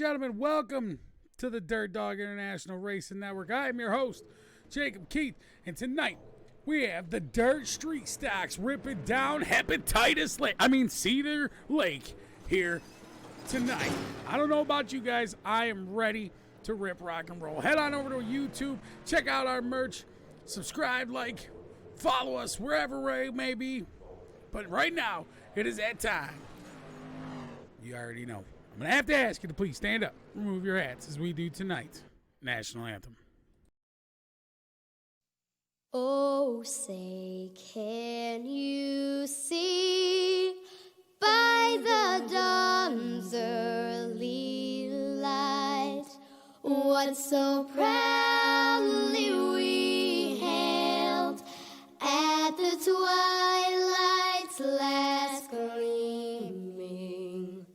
gentlemen, welcome to the Dirt Dog International Racing Network. I am your host, Jacob Keith, and tonight we have the Dirt Street Stocks ripping down Cedar Lake here tonight. I don't know about you guys, I am ready to rip, rock, and roll. Head on over to YouTube, check out our merch, subscribe, like, follow us wherever we may be. But right now, it is that time. You already know. I'm going to have to ask you to please stand up, remove your hats as we do tonight. National Anthem. Oh, say, can you see by the dawn's early light what so proudly we hailed at the twilight's last gleaming,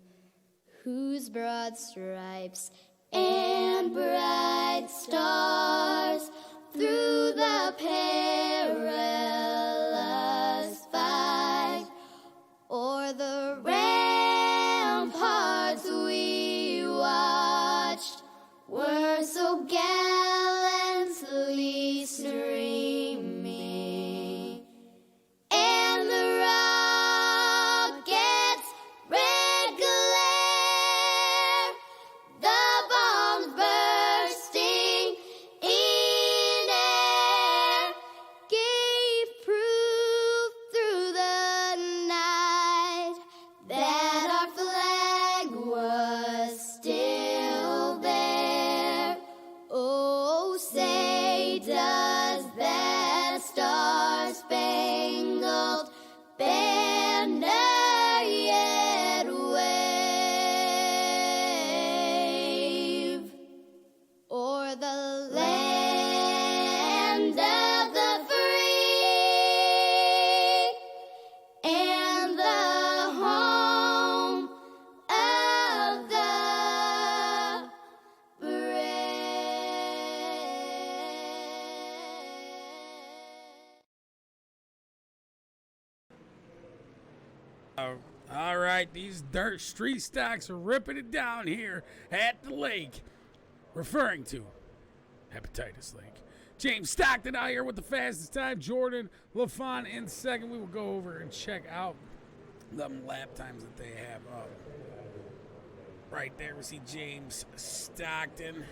whose broad stripes and bright stars through the perilous fight o'er the ramparts we watched were so gallantly streaming, and the rockets' red glare, the bombs bursting in air, gave proof through the night that our flag was still there. Oh, say, does that star-spangled banner yet wave o'er the land of the free and the home of the All right, these Dirt Street Stocks are ripping it down here at the lake, referring to Hepatitis Lake. James Stockton out here with the fastest time. Jordan LaFont in second. We will go over and check out the lap times that they have up. Right there, we see James Stockton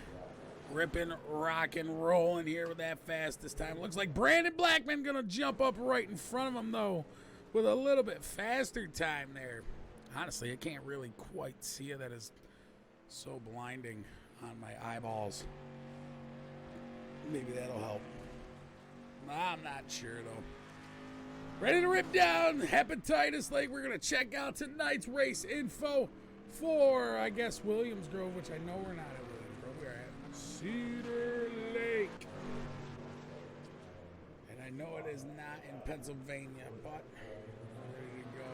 ripping, rocking, rolling here with that fastest time. Looks like Brandon Blackman going to jump up right in front of him, though, with a little bit faster time there. Honestly, I can't really quite see it. That is so blinding on my eyeballs. Maybe that'll help. I'm not sure, though. Ready to rip down Hepatitis Lake. We're going to check out tonight's race info for, I guess, Williams Grove, which I know we're not at Williams Grove. We're at Cedar Lake. And I know it is not in Pennsylvania, but ready to go.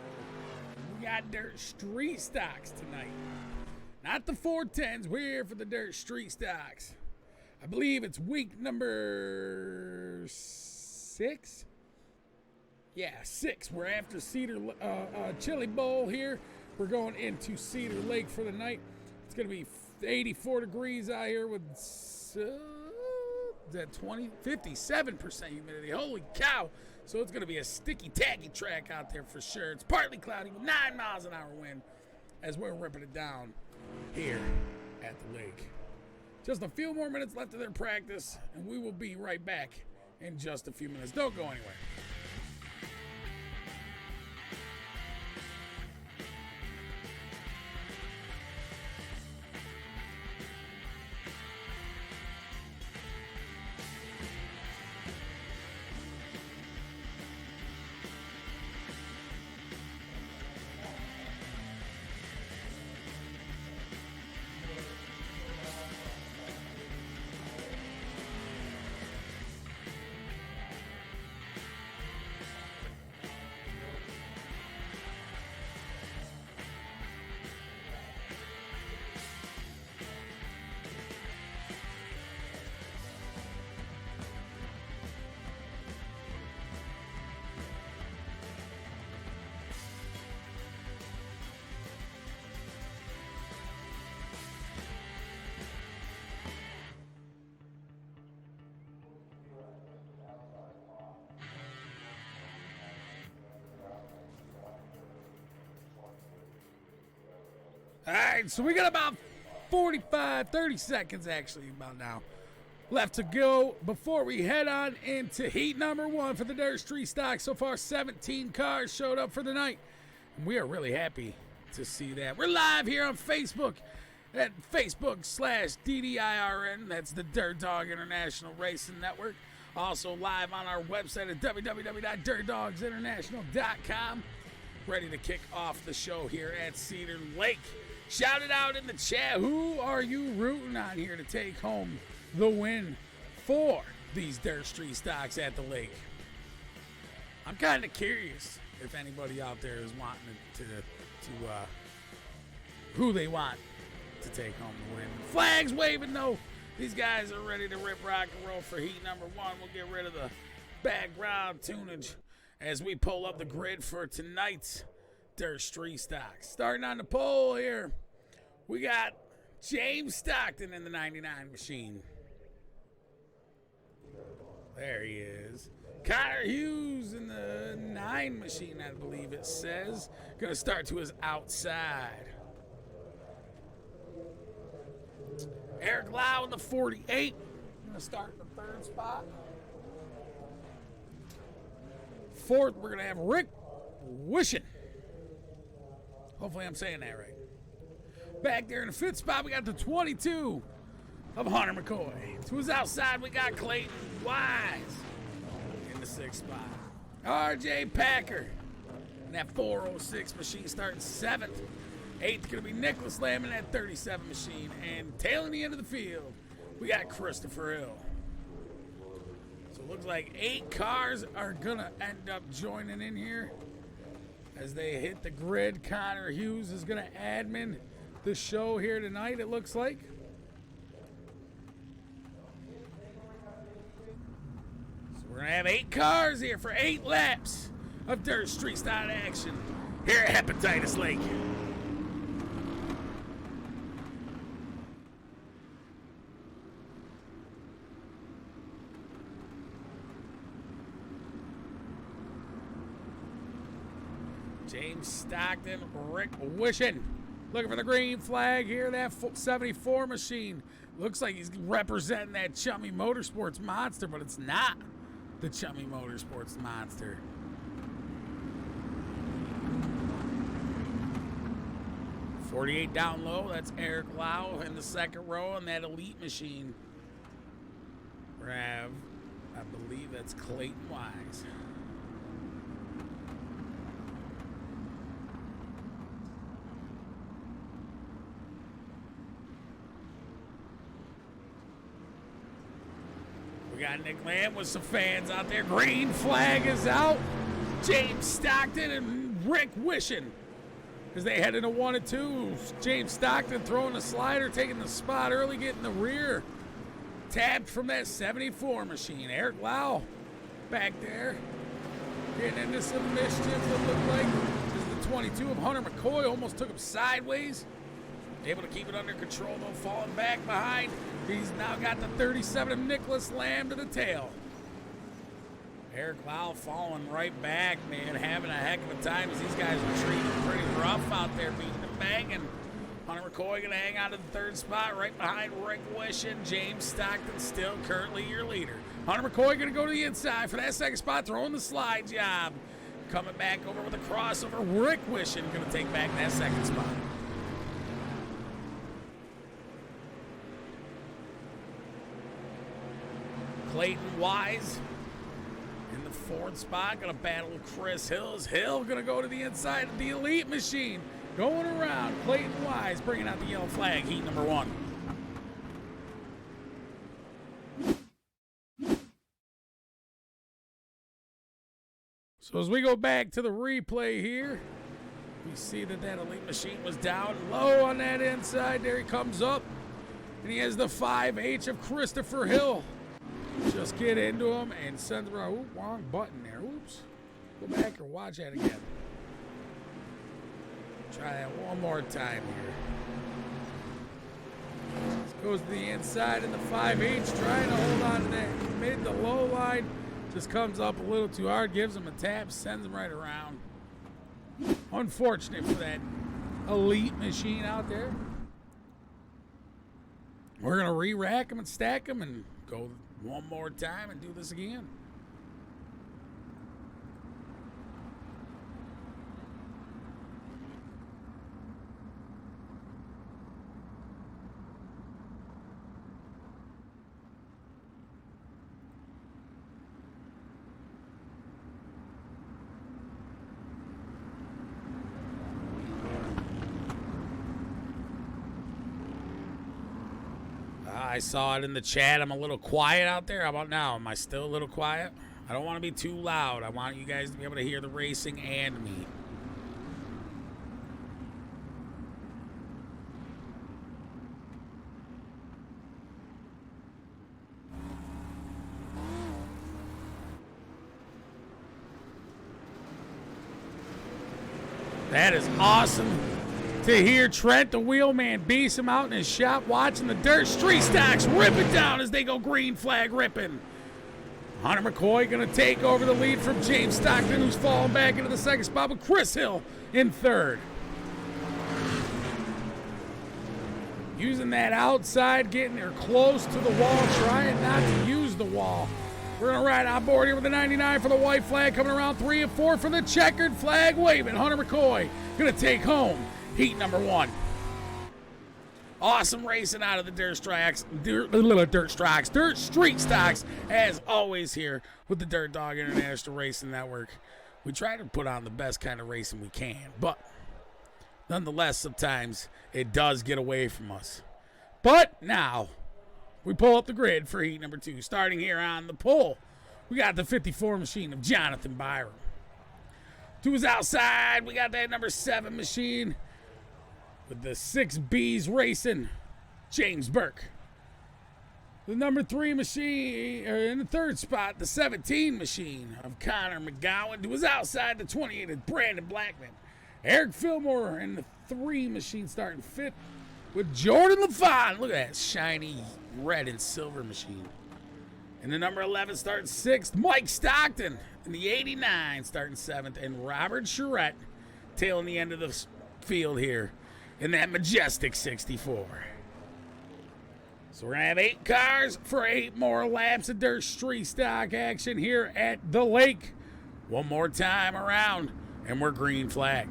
We got Dirt Street Stocks tonight. Not the 410s. We're here for the Dirt Street Stocks. I believe it's week number 6. Yeah, 6. We're after Chili Bowl here. We're going into Cedar Lake for the night. It's going to be 84 degrees out here with is that 57% humidity. Holy cow. So it's going to be a sticky, tacky track out there for sure. It's partly cloudy with 9 miles an hour wind as we're ripping it down here at the lake. Just a few more minutes left of their practice, and we will be right back in just a few minutes. Don't go anywhere. All right, so we got about 30 seconds actually about now left to go before we head on into heat number 1 for the Dirt Street Stock. So far, 17 cars showed up for the night, and we are really happy to see that. We're live here on Facebook at Facebook/DDIRN. That's the Dirt Dog International Racing Network. Also live on our website at www.dirtdogsinternational.com. Ready to kick off the show here at Cedar Lake. Shout it out in the chat. Who are you rooting on here to take home the win for these Dirt Street Stocks at the lake? I'm kind of curious if anybody out there is wanting to who they want to take home the win. Flags waving though. These guys are ready to rip, rock, and roll for heat number 1. We'll get rid of the background tunage as we pull up the grid for tonight's Dirt Street Stocks. Starting on the pole here, we got James Stockton in the 99 machine. There he is. Connor Hughes in the 9 machine, I believe it says. Gonna start to his outside. Eric Lau in the 48. Gonna start in the 3rd spot. 4th, we're gonna have Rick Wishing. Hopefully I'm saying that right. Back there in the 5th spot, we got the 22 of Hunter McCoy. To his outside, we got Clayton Wise in the 6th spot. RJ Packer in that 406 machine starting 7th. 8th going to be Nicholas Lamb in that 37 machine. And tailing the end of the field, we got Christopher Hill. So it looks like 8 cars are going to end up joining in here as they hit the grid. Connor Hughes is going to admin the show here tonight, it looks like. So we're going to have 8 cars here for 8 laps of Dirt Street Stock action here at Hepatitis Lake. James Stockton, Rick Wishing. Looking for the green flag here, that 74 machine. Looks like he's representing that Chummy Motorsports monster, but it's not the Chummy Motorsports monster. .48 down low, that's Eric Lau in the 2nd row on that elite machine. We have, I believe that's Clayton Wise. We got Nick Lamb with some fans out there. Green flag is out. James Stockton and Rick Wishing as they head into 1 and 2. James Stockton throwing the slider, taking the spot early, getting the rear. Tapped from that 74 machine. Eric Lau back there getting into some mischief that looked like this is the 22 of Hunter McCoy. Almost took him sideways. Able to keep it under control though, falling back behind. He's now got the 37 of Nicholas Lamb to the tail. Eric Lau falling right back, man, having a heck of a time as these guys are treating pretty rough out there, beating and banging. Hunter McCoy going to hang out in the 3rd spot right behind Rick Wishing. James Stockton still currently your leader. Hunter McCoy going to go to the inside for that 2nd spot, throwing the slide job. Coming back over with a crossover. Rick Wishing going to take back that 2nd spot. Clayton Wise in the 4th spot, gonna battle Chris Hills. Hill gonna go to the inside of the elite machine. Going around, Clayton Wise bringing out the yellow flag, heat number 1. So as we go back to the replay here, we see that elite machine was down low on that inside. There he comes up, and he has the 5H of Christopher Hill. Just get into him and send him around. Ooh, wrong button there. Oops. Go back or watch that again. Try that one more time here. This goes to the inside in the 5H, trying to hold on to that mid to low line. Just comes up a little too hard, gives him a tap, sends him right around. Unfortunate for that elite machine out there. We're going to re-rack them and stack them and go one more time and do this again. I saw it in the chat. I'm a little quiet out there. How about now? Am I still a little quiet? I don't want to be too loud. I want you guys to be able to hear the racing and me. That is awesome to hear Trent the Wheelman beast him out in his shop watching the dirt street stocks rip it down as they go green flag ripping. Hunter McCoy going to take over the lead from James Stockton, who's falling back into the second spot, with Chris Hill in third. Using that outside, getting there close to the wall, trying not to use the wall. We're going to ride on board here with the 99 for the white flag, coming around 3 and 4 for the checkered flag waving. Hunter McCoy going to take home heat number 1. Awesome racing out of the dirt street stocks, as always here with the Dirt Dog International Racing Network. We try to put on the best kind of racing we can, but nonetheless, sometimes it does get away from us. But now we pull up the grid for heat number 2. Starting here on the pole, we got the 54 machine of Jonathan Byram. To his outside, we got that number 7 machine with the 6Bs racing, James Burke. The number 3 machine, or in the third spot, the 17 machine of Connor McGowan. To his outside, the 28 of Brandon Blackman. Eric Fillmore in the 3 machine starting 5th with Jordan LaFon. Look at that shiny red and silver machine. And the number 11 starting 6th, Mike Stockton. And the 89 starting 7th, and Robert Charette tailing the end of the field here in that majestic 64. So we're going to have 8 cars for 8 more laps of dirt street stock action here at the lake. One more time around, and we're green flag.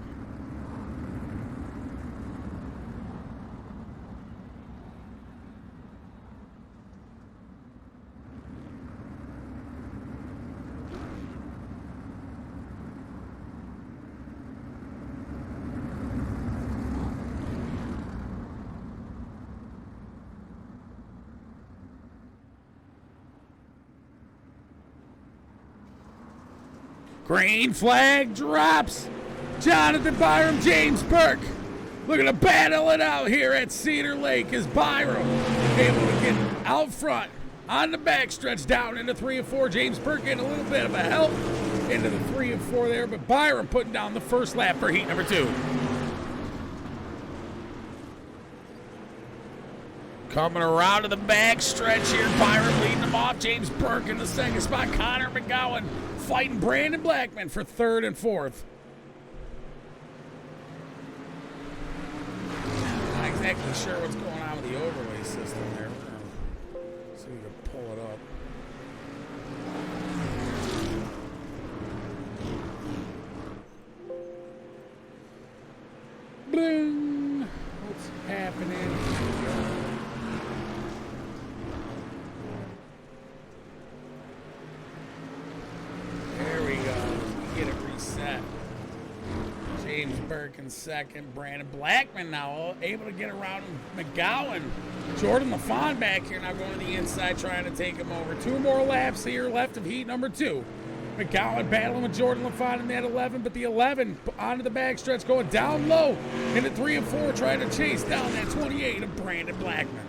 Green flag drops. Jonathan Byram, James Burke looking to battle it out here at Cedar Lake as Byram able to get out front on the backstretch down into 3 and 4. James Burke getting a little bit of a help into the 3 and 4 there, but Byram putting down the first lap for heat number 2. Coming around to the backstretch here, Byram leading them off. James Burke in the second spot. Connor McGowan fighting Brandon Blackman for 3rd and 4th. Not exactly sure what's going on with the overlay system there. We're going to see if we can pull it up. Bling! What's happening? There we go. Get it reset. James Burke in second. Brandon Blackman now able to get around McGowan. Jordan LaFon back here now going to the inside trying to take him over. 2 more laps here left of heat number 2. McGowan battling with Jordan LaFon in that 11, but the 11 onto the backstretch going down low into 3 and 4 trying to chase down that 28 of Brandon Blackman.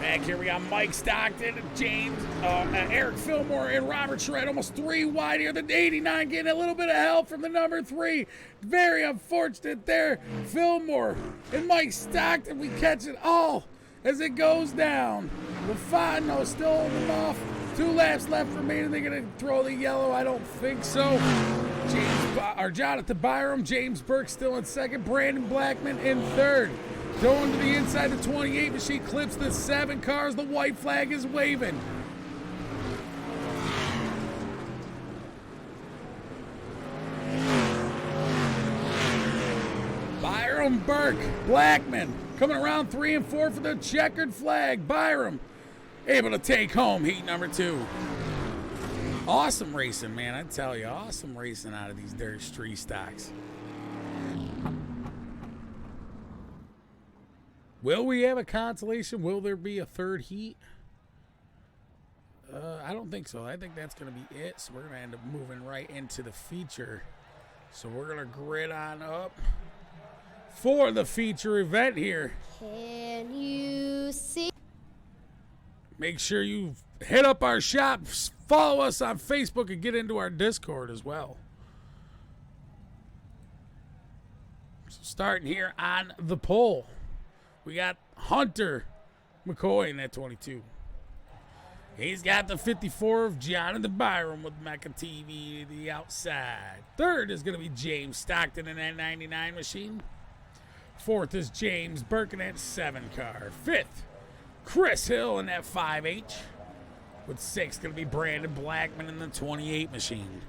Back here we got Mike Stockton, James, Eric Fillmore, and Robert Charette. Almost 3 wide here. The 89 getting a little bit of help from the number 3. Very unfortunate there. Fillmore and Mike Stockton. We catch it all as it goes down. LaFon still holding them off. 2 laps left remaining. They're going to throw the yellow. I don't think so. Jonathan Byram, James Burke still in second, Brandon Blackman in third. Going to the inside, the 28 machine clips the 7 cars. The white flag is waving. Byram, Burke, Blackman coming around 3 and 4 for the checkered flag. Byram able to take home heat number 2. Awesome racing, man. I tell you, awesome racing out of these dirt street stocks. Will we have a consolation? Will there be a third heat? I don't think so. I think that's going to be it. So we're going to end up moving right into the feature. So we're going to grid on up for the feature event here. Can you see? Make sure you hit up our shop, follow us on Facebook, and get into our Discord as well. So starting here on the pole, we got Hunter McCoy in that 22. He's got the 54 of Jonathan Byram with Mecca TV to the outside. Third is going to be James Stockton in that 99 machine. Fourth is James Burke in that 7 car. Fifth, Chris Hill in that 5H. With 6th going to be Brandon Blackman in the 28 machine.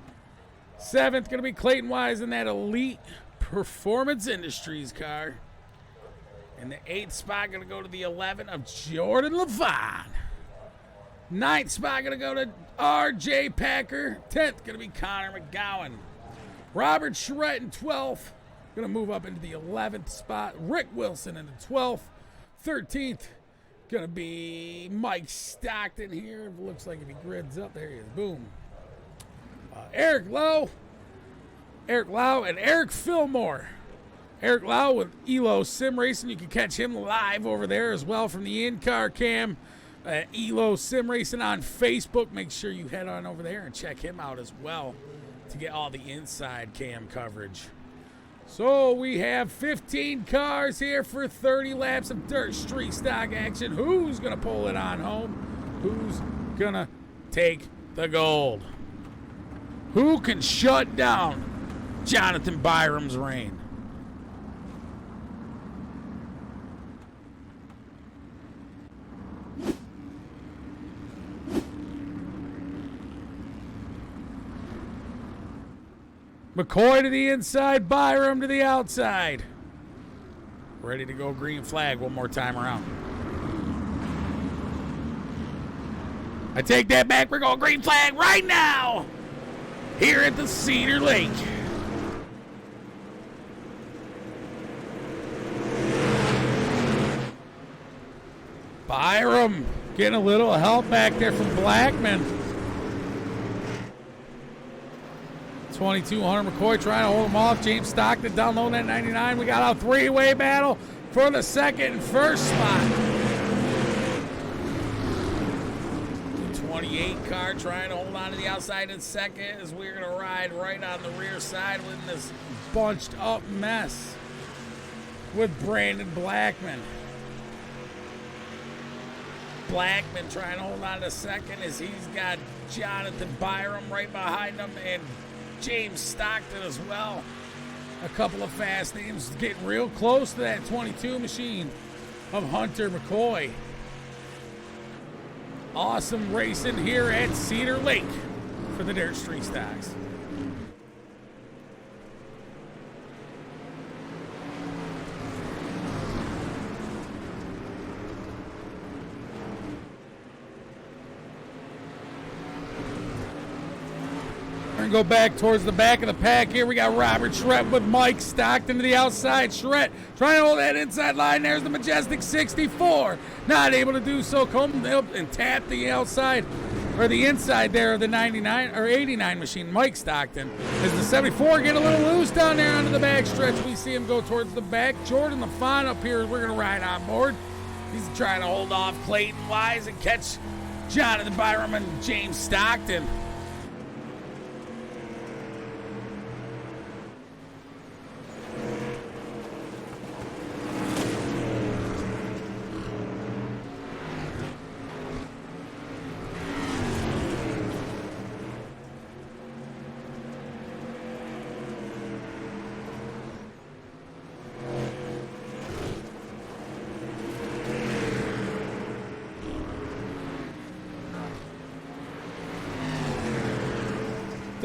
7th going to be Clayton Wise in that Elite Performance Industries car. And the 8th spot going to go to the 11 of Jordan Levine. 9th spot going to go to R.J. Packer. 10th going to be Connor McGowan. Robert Charette in 12th. Going to move up into the 11th spot. Rick Wilson in the 12th. 13th going to be Mike Stockton here. It looks like if he grids up, there he is. Boom. Eric Lowe, and Eric Fillmore. Eric Lau with ELO Sim Racing. You can catch him live over there as well from the in-car cam. ELO Sim Racing on Facebook. Make sure you head on over there and check him out as well to get all the inside cam coverage. So we have 15 cars here for 30 laps of dirt street stock action. Who's going to pull it on home? Who's going to take the gold? Who can shut down Jonathan Byram's reign? McCoy to the inside, Byram to the outside. Ready to go green flag one more time around. I take that back. We're going green flag right now here at the Cedar Lake. Byram getting a little help back there from Blackman. 2200 McCoy trying to hold him off. James Stockton down low in that 99. We got a three-way battle for the second and first spot. The 28 car trying to hold on to the outside in second as we're going to ride right on the rear side with this bunched up mess with Brandon Blackman. Blackman trying to hold on to second as he's got Jonathan Byram right behind him and James Stockton as well. A couple of fast names getting real close to that 22 machine of Hunter McCoy. Awesome racing here at Cedar Lake for the Dirt Street Stocks. Go back towards the back of the pack here. We got Robert Charette with Mike Stockton to the outside. Charette trying to hold that inside line. There's the Majestic 64. Not able to do so. Come up and tap the outside or the inside there of the 99 or 89 machine. Mike Stockton as the 74 get a little loose down there onto the back stretch. We see him go towards the back. Jordan LaFon up here. We're going to ride on board. He's trying to hold off Clayton Wise and catch Jonathan Byram and James Stockton.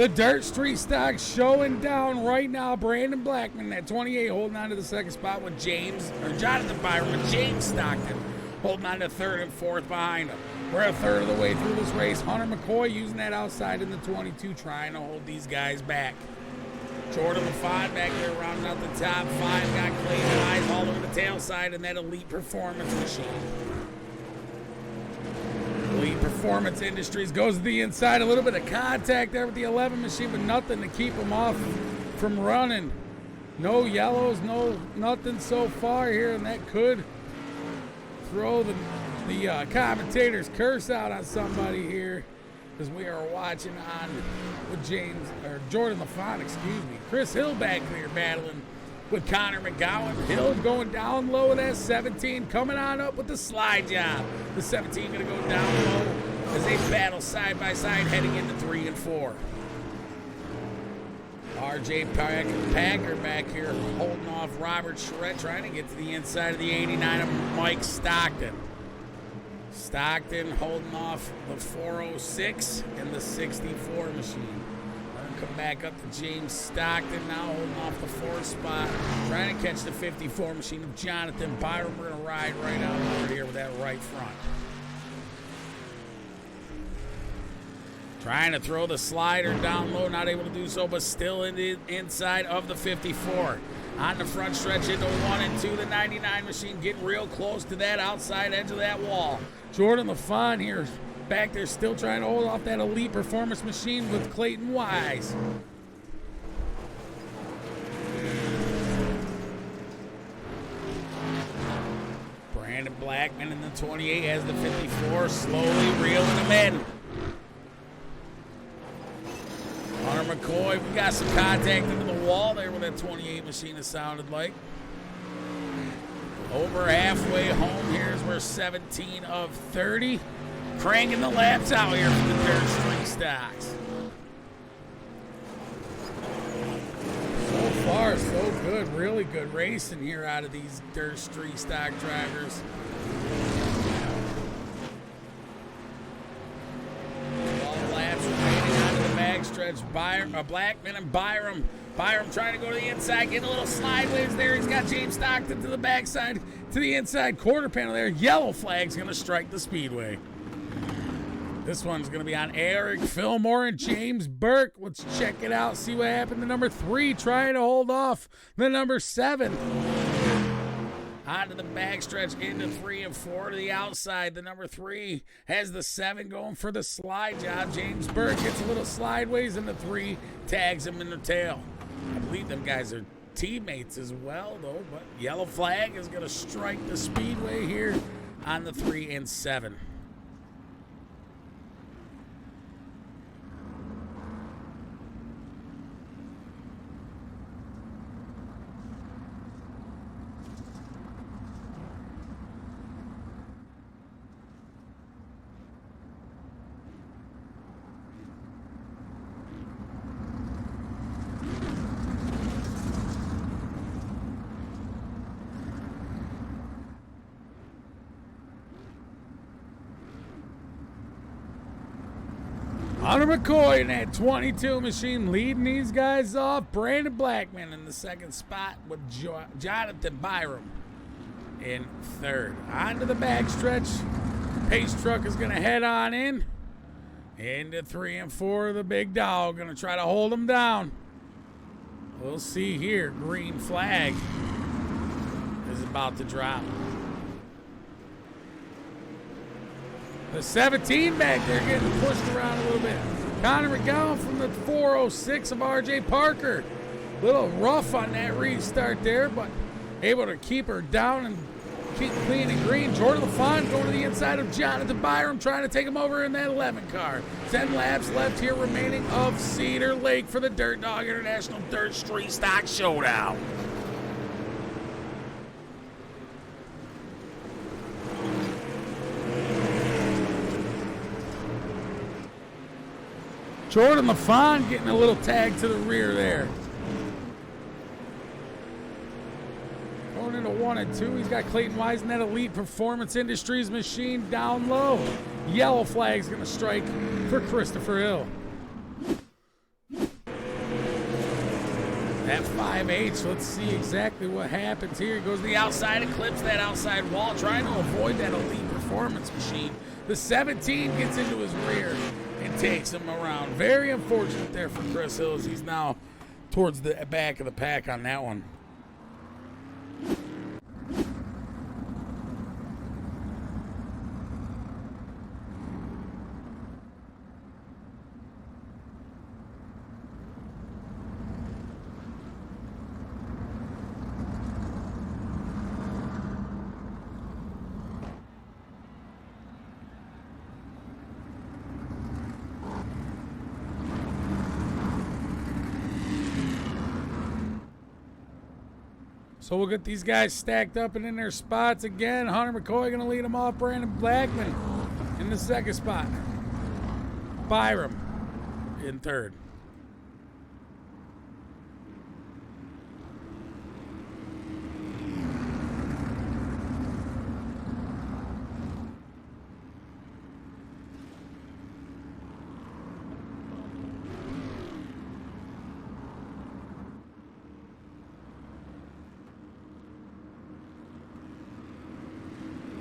The Dirt Street Stock showing down right now. Brandon Blackman at 28 holding on to the second spot with Jonathan Byron and James Stockton holding on to third and fourth behind him. We're a third of the way through this race. Hunter McCoy using that outside in the 22, trying to hold these guys back. Jordan LaFond back there rounding out the top five. Got Clayton Eyes all over the tail side in that Elite Performance machine. Elite Performance Industries goes to the inside. A little bit of contact there with the 11 machine, but nothing to keep them off from running. No yellows, nothing so far here, and that could throw the commentator's curse out on somebody here, as we are watching on with Jordan LaFond, Chris Hill back there battling with Connor McGowan. Hill going down low with that 17, coming on up with the slide job. The 17 going to go down low as they battle side by side heading into 3 and 4. R.J. Packer back here holding off Robert Charette, trying to get to the inside of the 89 of Mike Stockton. Stockton holding off the 406 and the 64 machine. Come back up to James Stockton now holding off the 4th spot, trying to catch the 54 machine of Jonathan Byron. We're going to ride right out over here with that right front. Trying to throw the slider down low, not able to do so, but still in the inside of the 54. On the front stretch into 1 and 2, the 99 machine getting real close to that outside edge of that wall. Jordan LaFond here back there still trying to hold off that Elite Performance machine with Clayton Wise. Brandon Blackman in the 28 has the 54, slowly reeling him in. Hunter McCoy, we got some contact into the wall there with that 28 machine, it sounded like. Over halfway home, here's where 17 of 30. Cranking the laps out here for the Dirt Street Stocks. So far, so good. Really good racing here out of these Dirt Street Stock drivers. All the laps remaining onto the backstretch. Blackman and Byram. Byram trying to go to the inside, getting a little sideways there. He's got James Stockton to the backside, to the inside quarter panel there. Yellow flag's going to strike the speedway. This one's going to be on Eric Fillmore and James Burke. Let's check it out, see what happened to number 3, trying to hold off the number 7. Onto the backstretch into 3 and 4 to the outside. The number 3 has the 7 going for the slide job. James Burke gets a little sideways in the 3, tags him in the tail. I believe them guys are teammates as well, though, but yellow flag is going to strike the speedway here on the 3 and 7. Hunter McCoy in that 22 machine leading these guys off. Brandon Blackman in the second spot with Jonathan Byram in third. Onto the backstretch. Pace truck is going to head on in. Into 3 and 4, the big dog going to try to hold them down. We'll see here. Green flag is about to drop. The 17 back there getting pushed around a little bit. Connor McGowan from the 406 of R.J. Parker. Little rough on that restart there, but able to keep her down and keep clean and green. Jordan LaFond going to the inside of Jonathan Byram, trying to take him over in that 11 car. 10 laps left here remaining of Cedar Lake for the Dirt Dog International Dirt Street Stock Showdown. Jordan LaFond getting a little tag to the rear there. Going into 1 and 2. He's got Clayton Wise in that Elite Performance Industries machine down low. Yellow flag's going to strike for Christopher Hill. That 5H, let's see exactly what happens here. He goes to the outside and clips that outside wall, trying to avoid that elite performance machine. The 17 gets into his rear and takes him around. Very unfortunate there for Chris Hill, as he's now towards the back of the pack on that one. So we'll get these guys stacked up and in their spots again. Hunter McCoy going to lead them off. Brandon Blackman in the second spot. Byram in third.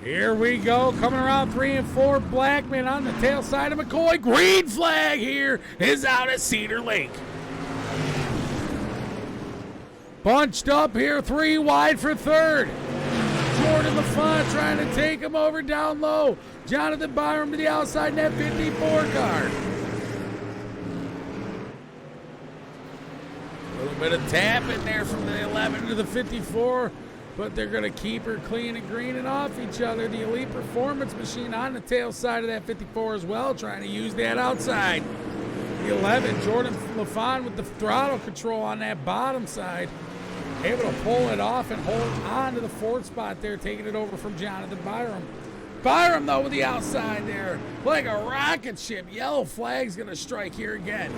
Here we go, coming around 3 and 4. Blackman on the tail side of McCoy. Green flag here is out at Cedar Lake. Bunched up here, 3 wide for third. Jordan LaFont trying to take him over down low. Jonathan Byram to the outside in that 54 car. A little bit of tapping there from the 11 to the 54. But they're going to keep her clean and green and off each other. The elite performance machine on the tail side of that 54 as well, trying to use that outside. The 11, Jordan LaFont with the throttle control on that bottom side. Able to pull it off and hold on to the 4th spot there, taking it over from Jonathan Byram. Byram, though, with the outside there, like a rocket ship. Yellow flag's going to strike here again.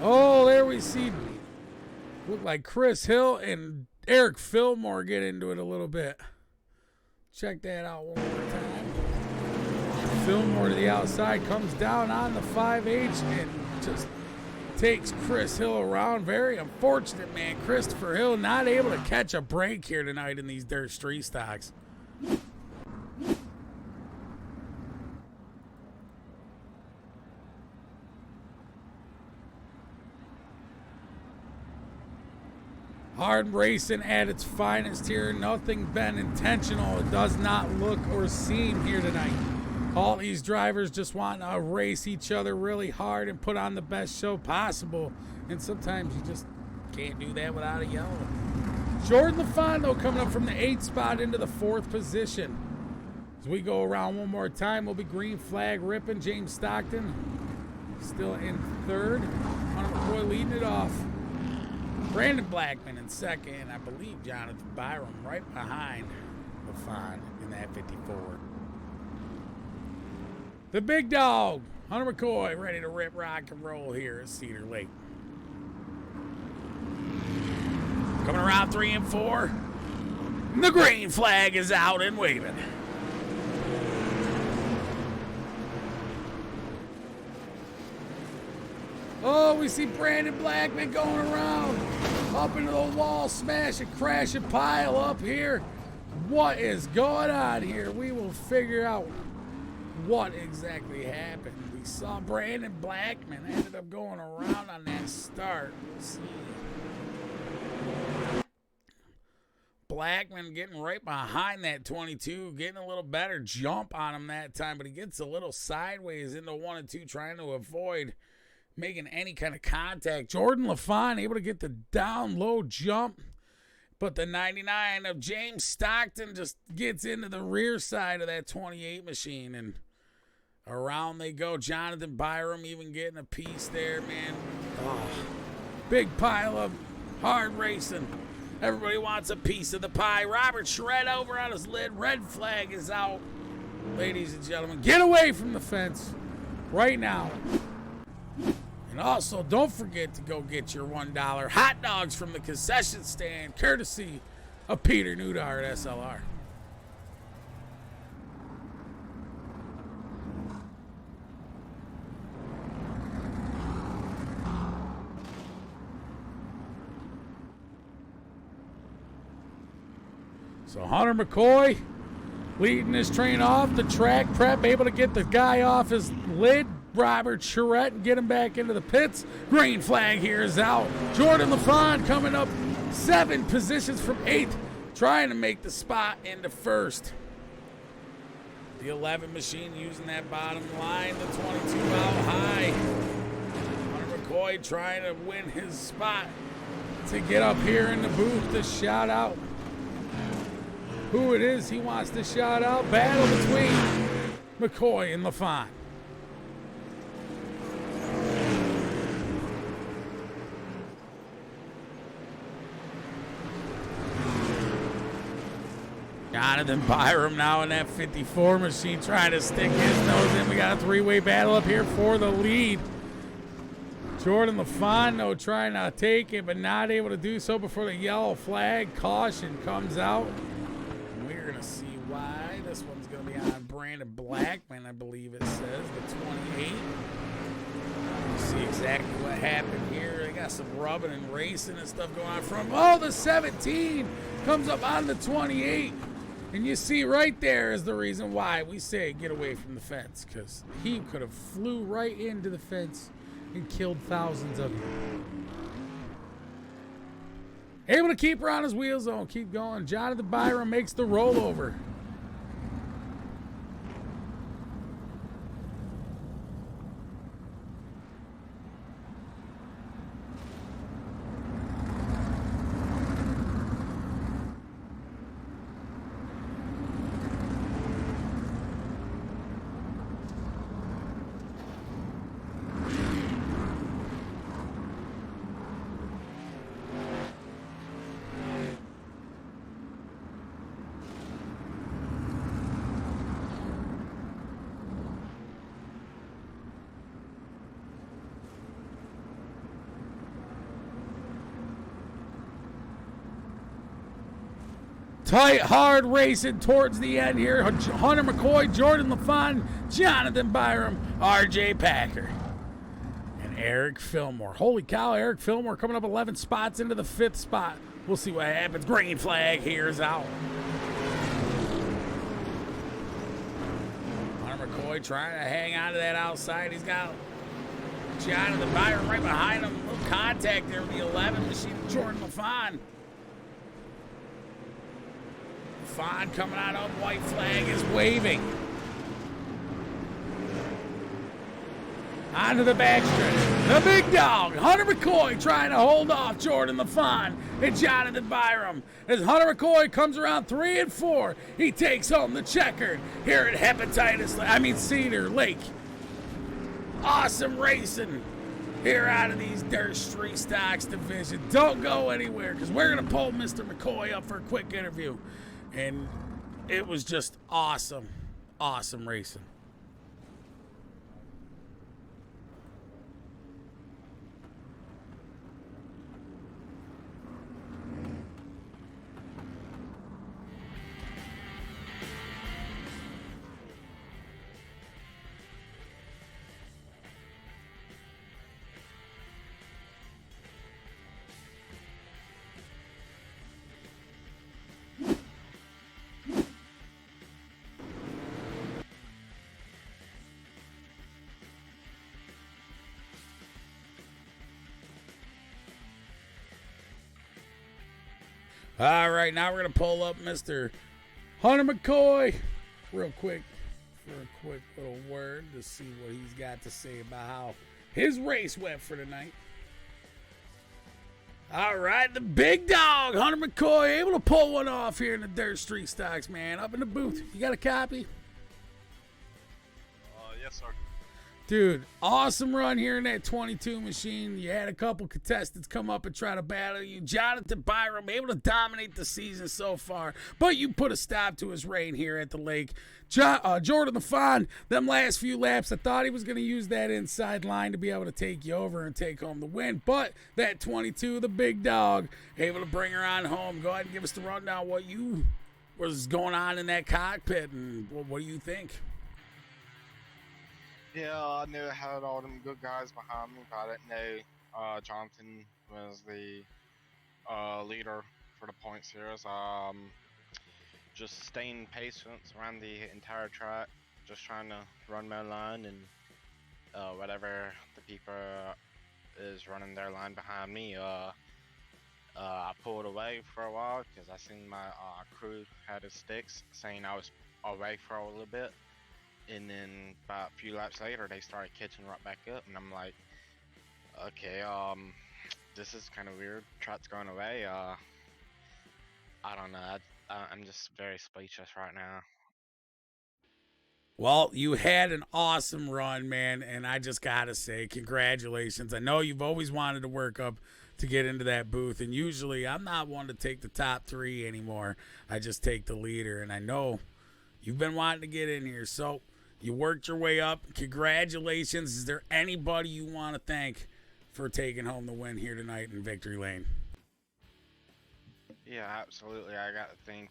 Oh, there we see, look like Chris Hill and Eric Fillmore get into it a little bit. Check that out one more time. Fillmore to the outside, comes down on the 5H and just takes Chris Hill around. Very unfortunate, man. Christopher Hill not able to catch a break here tonight in these dirt street stocks. Hard racing at its finest here. Nothing been intentional. It does not look or seem here tonight. All these drivers just want to race each other really hard and put on the best show possible. And sometimes you just can't do that without a yellow. Jordan LaFont, though, coming up from the 8th spot into the 4th position. As we go around one more time, we'll be green flag ripping. James Stockton still in 3rd. Hunter McCoy leading it off. Brandon Blackman in 2nd, I believe Jonathan Byram right behind LaFont in that 54. The big dog, Hunter McCoy, ready to rip, rock, and roll here at Cedar Lake. Coming around 3 and 4. The green flag is out and waving. Oh, we see Brandon Blackman going around, up into the wall, smash and crash and pile up here. What is going on here? We will figure out what exactly happened. We saw Brandon Blackman ended up going around on that start. We'll see. Blackman getting right behind that 22, getting a little better jump on him that time, but he gets a little sideways into 1 and 2, trying to avoid making any kind of contact. Jordan LaFont able to get the down low jump, but the 99 of James Stockton just gets into the rear side of that 28 machine, and around they go. Jonathan Byram even getting a piece there, man. Oh, big pile of hard racing. Everybody wants a piece of the pie. Robert Shred over on his lid. Red flag is out. Ladies and gentlemen, get away from the fence right now. And also, don't forget to go get your $1 hot dogs from the concession stand, courtesy of Peter Nudar at SLR. So Hunter McCoy leading his train off the track prep, able to get the guy off his lid, Robert Charette, and get him back into the pits. Green flag here is out. Jordan LaFond coming up 7 positions from 8th, trying to make the spot into 1st. The 11 machine using that bottom line, the 22 out high. Hunter McCoy trying to win his spot to get up here in the booth to shout out who it is he wants to shout out. Battle between McCoy and LaFond. Jonathan Byram now in that 54 machine trying to stick his nose in. We got a 3-way battle up here for the lead. Jordan LaFond trying to take it, but not able to do so before the yellow flag. Caution comes out. We're going to see why. This one's going to be on Brandon Blackman, I believe it says, the 28. You see exactly what happened here. They got some rubbing and racing and stuff going on from, the 17 comes up on the 28. And you see right there is the reason why we say get away from the fence, because he could have flew right into the fence and killed thousands of you. Able to keep her on his wheel zone. Keep going. Jonathan Byram makes the rollover. Tight, hard racing towards the end here. Hunter McCoy, Jordan LaFond, Jonathan Byram, RJ Packer, and Eric Fillmore. Holy cow, Eric Fillmore coming up 11 spots into the 5th spot. We'll see what happens. Green flag here is out. Hunter McCoy trying to hang on to that outside. He's got Jonathan Byram right behind him. A little contact there with the 11 machine, Jordan LaFond. LaFond coming out of white flag is waving. Onto the backstretch. The big dog, Hunter McCoy, trying to hold off Jordan LaFond and Jonathan Byram. As Hunter McCoy comes around 3 and 4, he takes home the checkered here at Cedar Lake. Awesome racing here out of these Dirt Street Stocks division. Don't go anywhere, because we're going to pull Mr. McCoy up for a quick interview. And it was just awesome, awesome racing. All right, now we're going to pull up Mr. Hunter McCoy real quick for a quick little word to see what he's got to say about how his race went for tonight. All right, the big dog, Hunter McCoy, able to pull one off here in the Dirt Street Stocks, man. Up in the booth. You got a copy? Yes, sir. Dude, awesome run here in that 22 machine. You had a couple contestants come up and try to battle you. Jonathan Byram able to dominate the season so far, but you put a stop to his reign here at the lake. Jordan LaFond, them last few laps, I thought he was going to use that inside line to be able to take you over and take home the win, but that 22, the big dog, able to bring her on home. Go ahead and give us the rundown what was going on in that cockpit, and what do you think? Yeah, I knew I had all them good guys behind me, but I didn't know Jonathan was the leader for the point series. just staying patient around the entire track, just trying to run my line, and whatever the people is running their line behind me, I pulled away for a while because I seen my crew had his sticks saying I was away for a little bit, and then about a few laps later they started catching right back up, and I'm like, okay, this is kind of weird. Track's going away. I don't know. I'm just very speechless right now. Well, you had an awesome run, man, and I just gotta say, congratulations. I know you've always wanted to work up to get into that booth, and usually I'm not one to take the top 3 anymore. I just take the leader, and I know you've been wanting to get in here, so you worked your way up. Congratulations. Is there anybody you want to thank for taking home the win here tonight in Victory Lane? Yeah, absolutely. I got to thank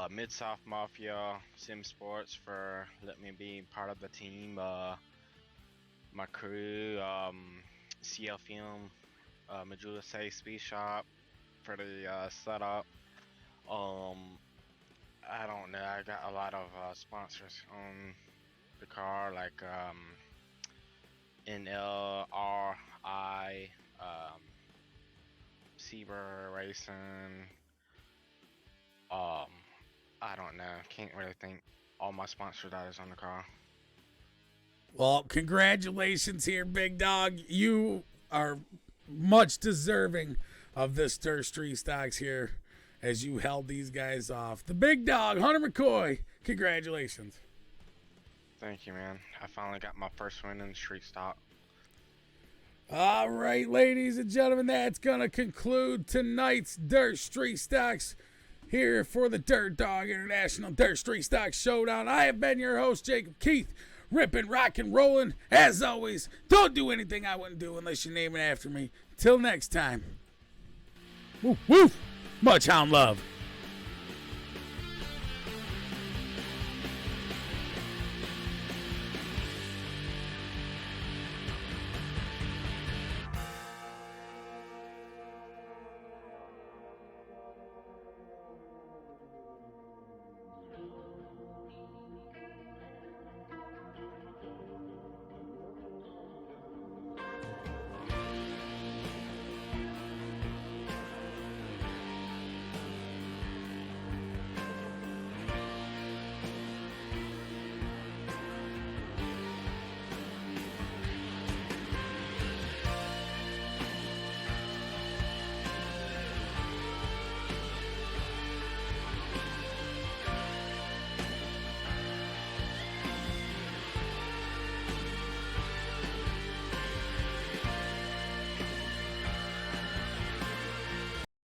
Mid-South Mafia Sim Sports for letting me be part of the team. My crew, CL Film, Majula Say Speed Shop for the setup. I don't know. I got a lot of sponsors on the car, like NLRI, Seaber Racing. I don't know. Can't really think all my sponsor that is on the car. Well, congratulations here, big dog. You are much deserving of this Dirt Street Stocks here as you held these guys off. The big dog, Hunter McCoy, congratulations. Thank you, man. I finally got my first win in the street stock. All right, ladies and gentlemen, that's going to conclude tonight's Dirt Street Stocks here for the Dirt Dog International Dirt Street Stocks Showdown. I have been your host, Jacob Keith, ripping, rocking, rolling. As always, don't do anything I wouldn't do unless you name it after me. Till next time. Woof, woof. Much hound love.